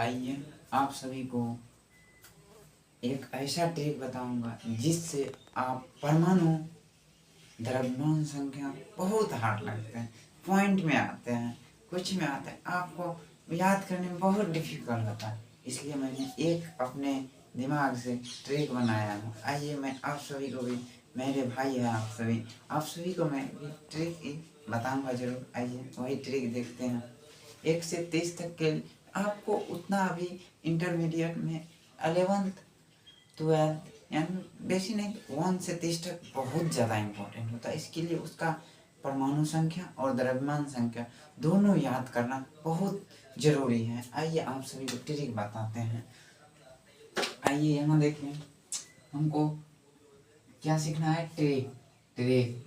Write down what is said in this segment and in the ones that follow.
आइए आप सभी को एक ऐसा ट्रिक बताऊंगा जिससे आप परमाणु द्रव्यमान संख्या बहुत हार्ड लगते हैं, पॉइंट में आते हैं, कुछ में आते हैं, आपको याद करने में बहुत डिफिकल्ट होता है। इसलिए मैंने एक अपने दिमाग से ट्रिक बनाया है। आइए मैं आप सभी को भी, मेरे भाई हैं आप सभी को मैं भी ट्रिक बताऊंगा जरूर। आइए वही ट्रिक देखते हैं। 1 से 30 तक के आपको उतना अभी इंटरमीडिएट में 11th 12th यानी बेसी नहीं 1 से 30 तक बहुत ज़्यादा इम्पोर्टेंट होता है। इसके लिए उसका परमाणु संख्या और द्रव्यमान संख्या दोनों याद करना बहुत जरूरी है। आइए आप सभी को ट्रिक बताते हैं। आइए यहाँ देखिए, हमको क्या सीखना है? ट्रिक। ट्रिक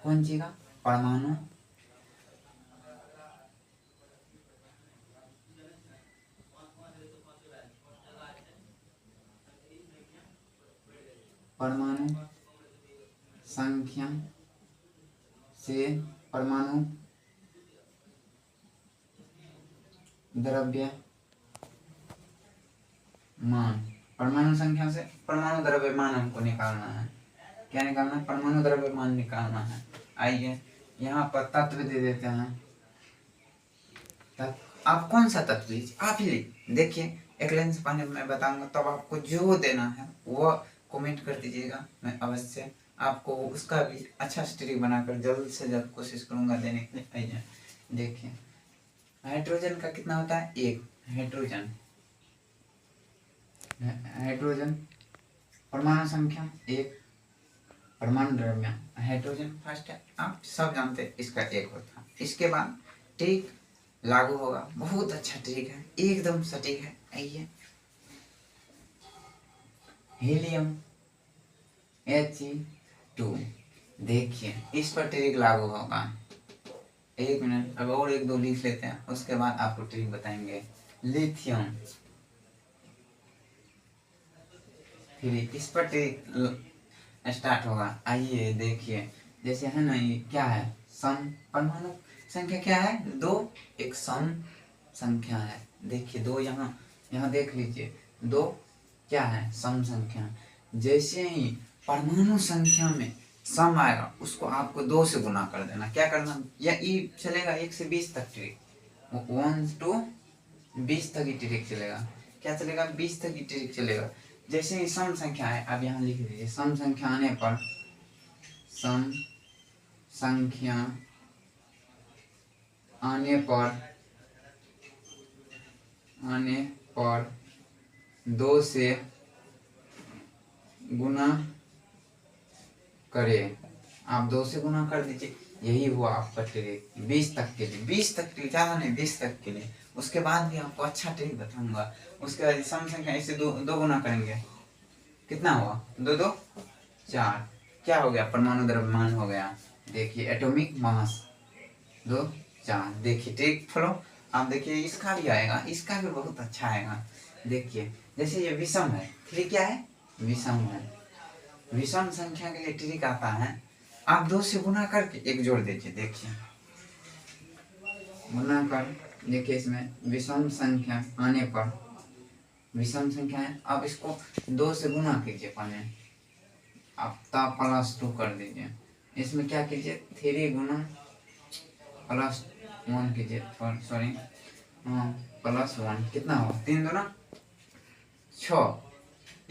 कौन सी का? परमाणु परमाणु संख्या से परमाणु द्रव्यमान, परमाणु संख्या से परमाणु द्रव्यमान हमको निकालना है। क्या निकालना है? परमाणु द्रव्यमान निकालना है। आइए यहाँ पर तत्व दे देते हैं। आप कौन सा तत्व लीजिए, आप ही देखिए। एक लाइन से पहले मैं बताऊंगा, तब आपको जो देना है वो कमेंट कर दीजिएगा। मैं अवश्य आपको उसका भी अच्छा स्ट्रिक बनाकर जल्द से जल्द कोशिश करूंगा देने के लिए। आइए देखिए, हाइड्रोजन का कितना होता है? 1 हाइड्रोजन। हाइड्रोजन परमाणु संख्या 1, परमाणु द्रव्यमान हाइड्रोजन फर्स्ट है, आप सब जानते हैं इसका 1 होता है। इसके बाद ट्रिक लागू होगा। बहुत अच्छा ट्रिक है, एकदम सटीक है। आइए, हीलियम He2, देखिए इस पर ट्रिक लागू होगा। 1 मिनट, अब और 1-2 लिख लेते हैं, उसके बाद आपको ट्रिक बताएंगे। लिथियम, फिर इस पर ट्रिक स्टार्ट होगा। आइए देखिए, जैसे है ना, ये क्या है? सम परमाणु संख्या क्या है? 2, एक सम संख्या है। देखिए 2 यहाँ देख लीजिए, 2 क्या है? सम संख्या। जैसे ही परमाणु संख्या में सम आएगा उसको आपको 2 से गुना कर देना। क्या करना? या ई चलेगा 1 से 20 तक ट्रिक, 1 to 20 तक ही ट्रिक चलेगा। क्या चलेगा? 20 तक ही ट्रिक चलेगा। जैसे ही सम संख्या है, अब यहाँ लिख दीजिए, सम संख्या आने पर, सम संख्या आने पर 2 से गुना करें। आप 2 से गुना कर दीजिए, यही हुआ आपका ट्रिक 20 तक के लिए। 20 तक के लिए, ज़्यादा नहीं, 20 तक के लिए। उसके बाद भी आपको अच्छा ट्रिक बताऊंगा। उसके बाद सम संख्या ऐसे 2 गुना करेंगे, कितना हुआ? 2 2 4, क्या हो गया? परमाणु द्रव्यमान हो गया। देखिए एटॉमिक मास 2 4। देखिए ट्रिक फॉलो। आप देखिए इसका भी आएगा, इसका भी बहुत अच्छा आएगा। देखिए जैसे ये विषम है, ट्रिक क्या है? विषम है। विषम संख्या के लिए ट्रिक आता है, आप 2 से गुना करके 1 जोड़ दीजिए। देखिए गुना कर, देखिए इसमें विषम संख्या आने पर, विषम संख्या है, अब इसको 2 से गुना कीजिए। पहले आप +2 कर दीजिए। इसमें क्या कीजिए? 3 गुना +1 कीजिए, सॉरी +1, कितना हुआ? 3 दूना 6,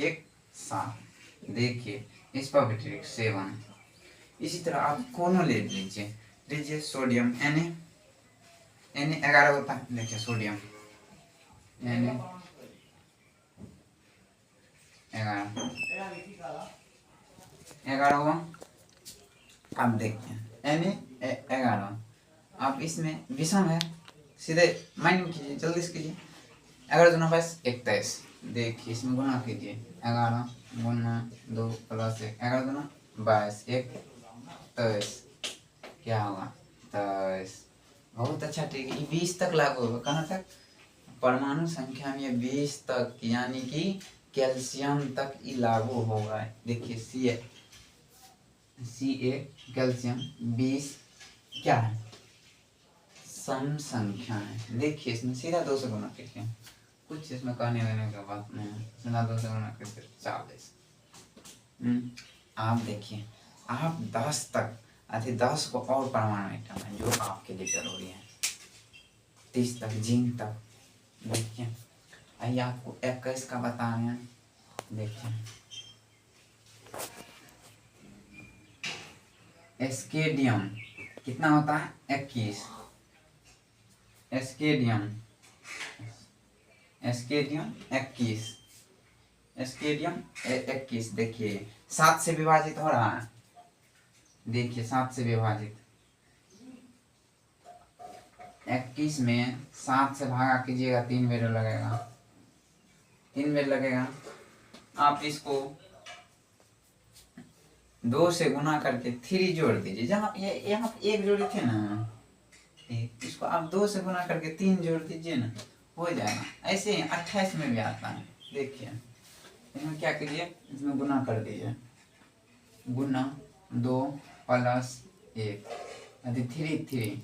1 7। देखिए इस पर भी ट्रिक 7। इसी तरह आप कोनो ले लीजिए सोडियम, Na 11 होता है। देखिए सोडियम Na 11 हुआ। अब देखते हैं Na 11, आप इसमें विषम है, सीधे माइनस कीजिए, जल्दी से कीजिए। 11 दूना 21। देखिए इसमें गुना कीजिए, 11 गुना 2 + 1, 11 दूना 22, 21, क्या होगा? 23। बहुत अच्छा ट्रिक है, 20 तक लागू होगा। कहाँ तक? परमाणु संख्या में 20 तक, यानी कि कैल्शियम तक ही लागू होगा। देखिए Ca कैल्शियम 20 क्या है? सम संख्या है। देखिए इसमें सीधा 2 से गुना कीजिए, कुछ इसमें कहने वहने का बात नहीं है। सुना 2 से गुना करके 40। आप देखिए, आप 10 तक 10 को और परमाणु आइटम है जो आपके लिए जरूरी है, 30 तक जिंक तक। देखिए आइए आपको 21 का बता रहे हैं। देखिए एस्केडियम कितना होता है 21। एस्केडियम 21। एस्केडियम 21। देखिए 7 से विभाजित हो रहा है। देखिए 7 से विभाजित 21 में 7 से भागा कीजिएगा 3 बेर लगेगा, 3 बेर लगेगा। आप इसको 2 से गुना करके 3 जोड़ दीजिए। जहाँ यहाँ 1 जोड़ी थे ना, इसको आप 2 से गुना करके 3 जोड़ दीजिए ना, हो जाएगा। ऐसे ही 28 में भी आता है। देखिए इसमें क्या कीजिए, इसमें गुना कर दीजिए, गुना 2 + 1 3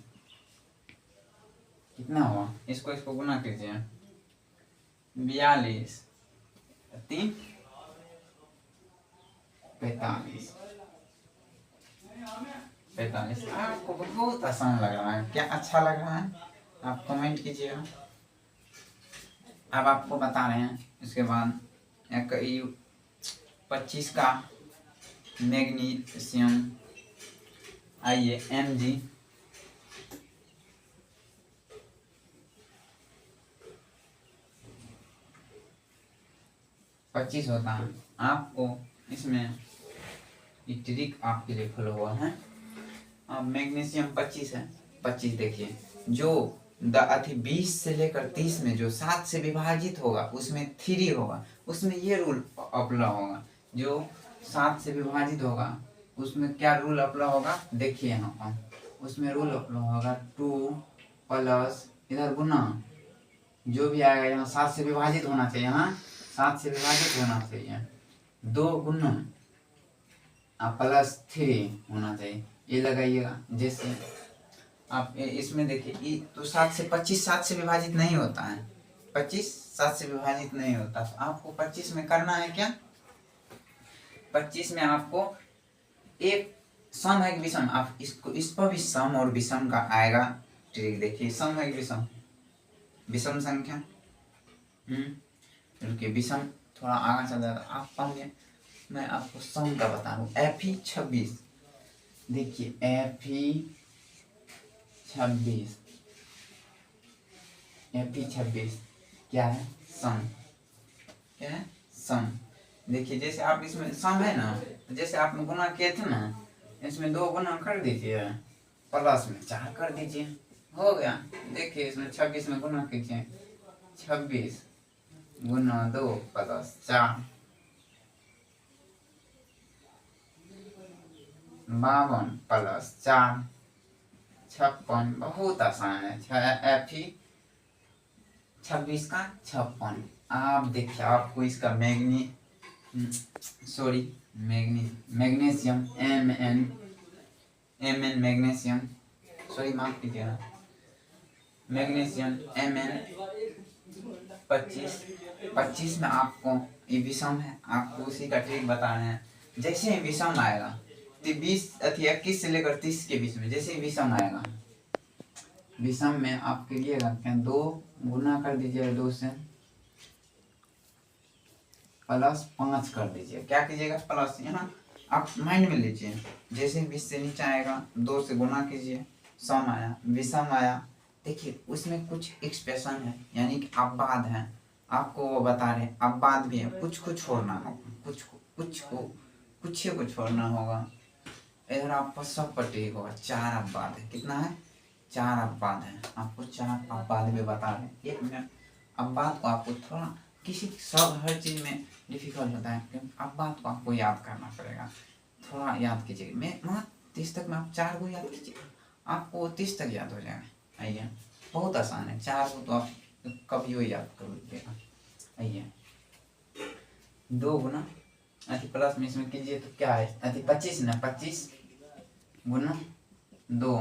कितना हुआ, इसको गुना कीजिए 42 3 45। आपको बहुत आसान लग रहा है क्या? अच्छा लग रहा है? आप कमेंट कीजिएगा। अब आपको बता रहे हैं इसके बाद 25 का मैग्नीशियम। आइए Mg 25 होता है। आपको इसमें ट्रिक आपके लिए खुला हुआ है। अब मैग्नीशियम 25 है। 25 देखिए, जो 20 से लेकर 30 में जो 7 से विभाजित होगा उसमें 3 होगा, उसमें ये रूल अप्लाई होगा। जो 7 से विभाजित होगा उसमें क्या रूल अप्लाई होगा, देखिए यहाँ पर उसमें रूल अप्लाई होगा 2 + इधर गुना, जो भी आएगा यहाँ 7 से विभाजित होना चाहिए, यहाँ 7 से विभाजित होना चाहिए, 2 गुना +3 होना चाहिए। ये लगाइएगा। जैसे आप इसमें देखिए तो 7 से 25 7 से विभाजित नहीं होता है, 25 7 से विभाजित नहीं होता। तो आपको 25 में करना है क्या, 25 में आपको एक सम है कि विषम, आप इसको इस पर भी सम और विषम का आएगा ट्रिक। देखिए सम है कि विषम, विषम संख्या रुकिए, विषम थोड़ा आगे चल जाएगा आप पढ़िए। मैं आपको सम का बता रहा हूँ। Fe 26। देखिए Fe 26 क्या है, सम। क्या है, सम। देखिए जैसे आप इसमें सम है ना, जैसे आपने गुना किए थे ना, इसमें 2 गुना कर दीजिए, प्लस में 4 कर दीजिए, हो गया। देखिए इसमें 26 में गुना कीजिए, 26 गुना 2 + 4 52 + 4 56। बहुत आसान है। Fe 26 का 56। आप देखिए आपको इसका मैग्नीशियम Mn मैग्नीशियम, सॉरी माफ कीजिएगा, मैग्नीशियम Mn 25 में आपको ये विषम है, आपको उसी का ट्रिक बता रहे हैं। जैसे ही विषम आएगा 21 से लेकर 30 के बीच में, जैसे ही विषम आएगा, विषम में आप करिएगा क्या, 2 गुना कर दीजिए 2 से, +5 कर दीजिए। क्या कीजिएगा, प्लस, यहाँ आप माइंड में लीजिए। जैसे 20 से नीचे आएगा 2 से गुना कीजिए, सम आया, विषम आया। देखिए उसमें कुछ एक्सप्रेशन है, यानी कि अपवाद है, आपको वो बता रहे हैं। अपवाद भी है, कुछ को छोड़ना होगा, कुछ को छोड़ना होगा। इधर आपको सब पर ठीक होगा। 4 अपवाद है, कितना है, 4 अपवाद है। आपको 4 अपवाद भी बता रहे हैं। 1 मिनट, अपवाद को आपको थोड़ा किसी सब हर चीज में डिफिकल्ट होता है, क्योंकि अपवाद को आपको याद करना पड़ेगा। थोड़ा याद कीजिए, मैं 30 तक में आप 4 को याद कीजिए, आपको 30 तक याद हो जाएगा। आइए बहुत आसान है, 4 को तो आप कभी हो याद कर लीजिएगा। आइए 2 गुना प्लस में इसमें कीजिए तो क्या है, 25 ना, 25 गुना 2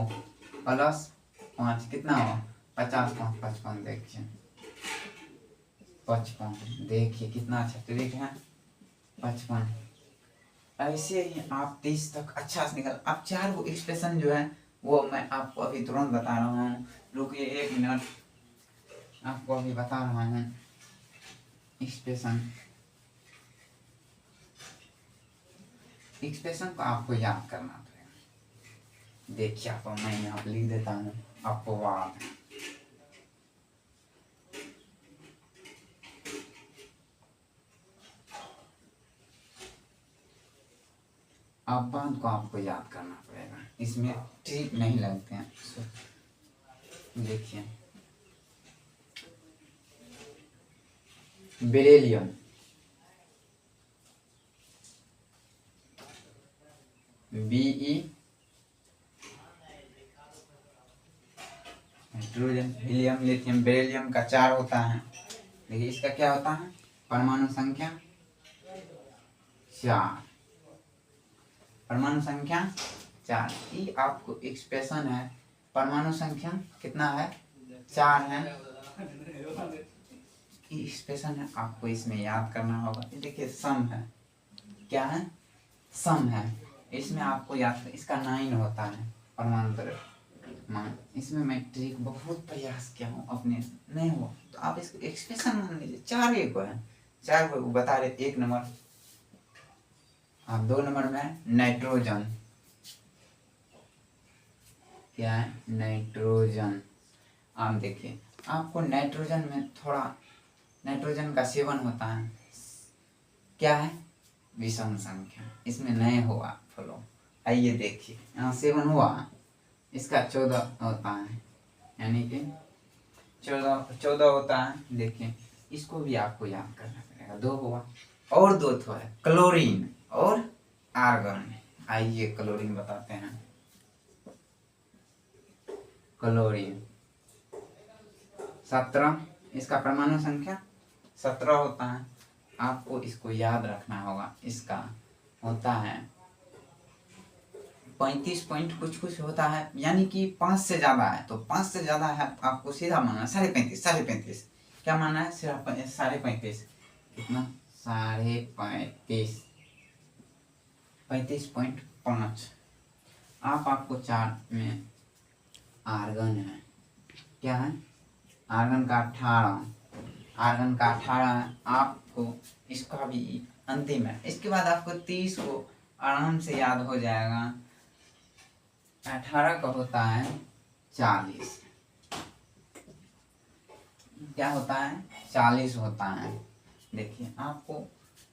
+ 5 कितना हुआ, 50 × 5 55। देखिए 55। देखिए कितना अच्छा ट्रिक है, 55। ऐसे ही आप 30 तक अच्छा से निकल। अब 4 वो एक्सप्रेशन जो है वो मैं आपको अभी तुरंत बता रहा हूँ, रुकिए 1 मिनट, आपको अभी बता रहा हूँ एक्सप्रेशन। एक्सप्रेशन को आपको याद करना पड़ेगा। देखिए आपको मैं यहाँ पे लिख देता हूँ, आपको वाद अपवाद को आपको याद करना पड़ेगा, इसमें ट्रिक नहीं लगते हैं। देखिए beryllium, BE hydrogen, helium, lithium, beryllium का 4 होता है। देखिए इसका क्या होता है, परमाणु संख्या 4, परमाणु संख्या 4। ये आपको एक्सप्रेशन है, परमाणु संख्या कितना है, 4 है। ये एक्सप्रेशन है, आपको इसमें याद करना होगा। देखिए सम है, क्या है, सम है। इसमें आपको याद, इसका 9 होता है परमाणु मान। इसमें मैं ट्रिक बहुत प्रयास किया हूँ, अपने नहीं हुआ तो आप इसको एक्सप्रेशन मान लीजिए। 4 एक है, 4 को बता रहे। 1 नंबर, आप 2 नंबर में नाइट्रोजन, क्या है, नाइट्रोजन। आप देखिए आपको नाइट्रोजन में थोड़ा नाइट्रोजन का सेवन होता है, क्या है, विषम संख्या। इसमें नहीं हुआ फॉलो। आइए देखिए यहाँ सेवन हुआ, इसका 14 होता है, यानी कि 14 होता है। देखिए इसको भी आपको याद करना पड़ेगा। 2 हुआ और 2 तो है, क्लोरीन और आर्गन। आइए क्लोरीन बताते हैं। क्लोरीन 17, इसका परमाणु संख्या 17 होता है। आपको इसको याद रखना होगा। इसका होता है 35 पॉइंट कुछ कुछ होता है, यानी कि 5 से ज़्यादा है तो 5 से ज़्यादा है आपको सीधा मानना है 35.5, 35.5। क्या मानना है, सिर्फ 35.5। कितना, 35.5, 35.5। आपको 4 में आर्गन है, क्या है, आर्गन का 18, आर्गन का 18 है। आपको इसका भी अंतिम है। इसके बाद आपको 30 को आराम से याद हो जाएगा। 18 का होता है 40, क्या होता है, 40 होता है। देखिए आपको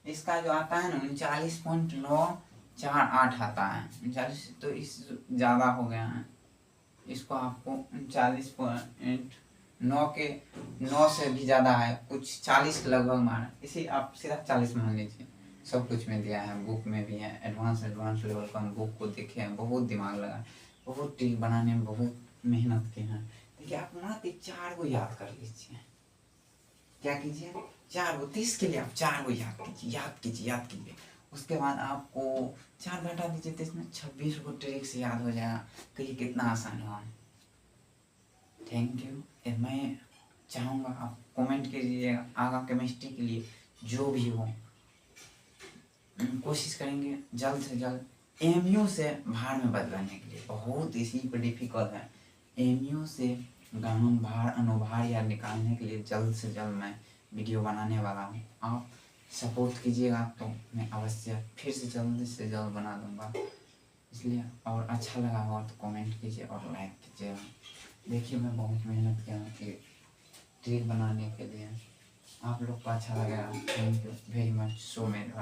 इसका जो आता है ना 39.948 आता है। 39 तो इस ज़्यादा हो गया है। इसको आपको 39.9 के 9 से भी ज़्यादा है, कुछ 40 के लगभग माना, इसी आप सीधा 40 मान लीजिए। सब कुछ में दिया है, बुक में भी है। एडवांस लेवल का हम बुक को देखे हैं, बहुत दिमाग लगा, बहुत ट्रिक बनाने में बहुत मेहनत की है। देखिए आप मात्र 4 को याद कर लीजिए। क्या कीजिए, 4 को 30 के लिए आप 4 को याद कीजिए, याद कीजिए, याद कीजिए। उसके बाद आपको 4 घटा दीजिए तो इसमें 26 को ट्रिक से याद हो जाएगा। तो ये कितना आसान हुआ। Thank you. मैं चाहूँगा आप कमेंट कीजिएगा आगा केमिस्ट्री के लिए जो भी हो। कोशिश करेंगे जल्द से जल्द एमयू से भार में बदलाने के लिए। बहुत इसी पर डिफिकल्ट है। एमयू से गहन भार अनुभार या निकालने के लिए जल्द से जल्द मैं वीडियो बनाने वाला हूँ। आप सपोर्ट कीजिएगा तो मैं अवश्य फिर से जल्द बना दूँगा। इसलिए और अच्छा लगा हो तो कमेंट कीजिए और लाइक कीजिएगा। देखिए मैं बहुत मेहनत किया हूँ कि ट्रिक बनाने के लिए। आप लोग को अच्छा लगेगा। Thank you very much, so made.